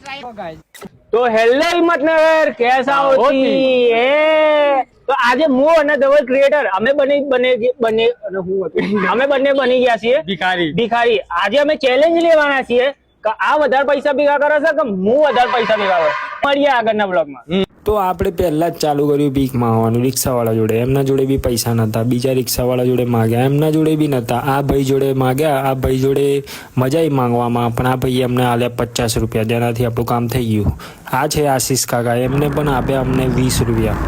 तो हेलो हिम्मतनगर कैसा होती है तो આજે હું અને ધવલ ક્રિએટર અમે બંને બની ગયા છીએ ભિખારી આજે અમે ચેલેન્જ લેવાના છીએ કે આ વધારે પૈસા ભેગા કરે છે કે હું વધારે પૈસા ભેગા કરું મળીએ આગળના બ્લોગમાં। તો આપણે પહેલા જ ચાલુ કર્યું ભીખ માંગવાનું રિક્ષાવાળા જોડે, એમના જોડે બી પૈસા નતા, બીજા રિક્ષાવાળા જોડે માગ્યા, એમના જોડે બી નતા, આ ભાઈ જોડે માગ્યા, આ ભાઈ જોડે મજા આવી માંગવામાં, પણ આ ભાઈએ અમને આલ્યા 50 રૂપિયા, જેનાથી આપણું કામ થઈ ગયું। આ છે આશીષ કાકા, એમને પણ આપ્યા અમને 20 રૂપિયા।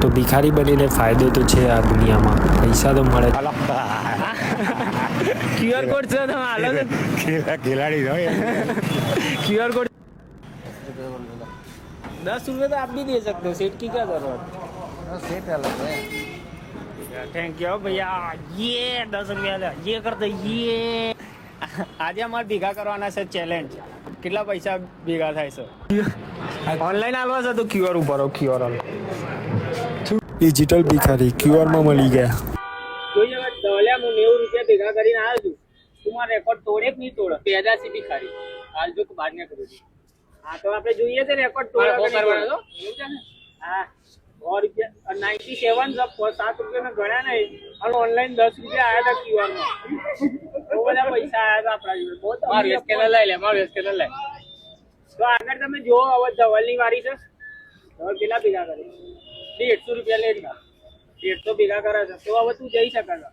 તો ભિખારી બનીને ફાયદો તો છે આ દુનિયામાં, પૈસા તો મળે। ક્યુઆર કોડ છે તમે હાલો खिलाड़ी क्यूआर कोड 10 रुपये तो आप भी दे सकते हो, सेठ की क्या जरूरत है। सेट अलग है। थैंक यू भैया, ये 10 रुपया લે ये कर दे ये। આજે અમારે ભેગા કરવાના છે ચેલેન્જ, કેટલા પૈસા ભેગા થાય છે ઓનલાઈન આલવા છે તો ક્યુઆર ઉપર ક્યુઆર આલો, ડિજિટલ ભિખારી ક્યુઆરમાં મળી ગયા। જોઈએ હવે દવલ્યા હું 90 રૂપિયા ભેગા કરીને આવ્યો છું, તું મારો રેકોર્ડ તોડે કે નહીં તોડે, પેદાશી ભિખારી હાલ જો બહાર ને કરું છું। હા તો આપણે જોઈએ છે રેકોર્ડ તોડે કરવાનો તો એવું છે ને। હા 100 રૂપિયા 97 7 રૂપિયા ગણ્યા નહીં અને ઓનલાઈન 10 રૂપિયા આયા હતા ક્યુઆર માં, બહુ બધા પૈસા આયા હતા આપણા જોડે। બહુ મારું સ્કેનર લઈ લે, મારું સ્કેનર લઈ તો આગળ તમે જો હવે ધવલની વારી છે। ધવલ કેટલા ભેગા કરે 150 રૂપિયા લે, 150 ભેગા કરે છે તો હવે તું જઈ શકે છે।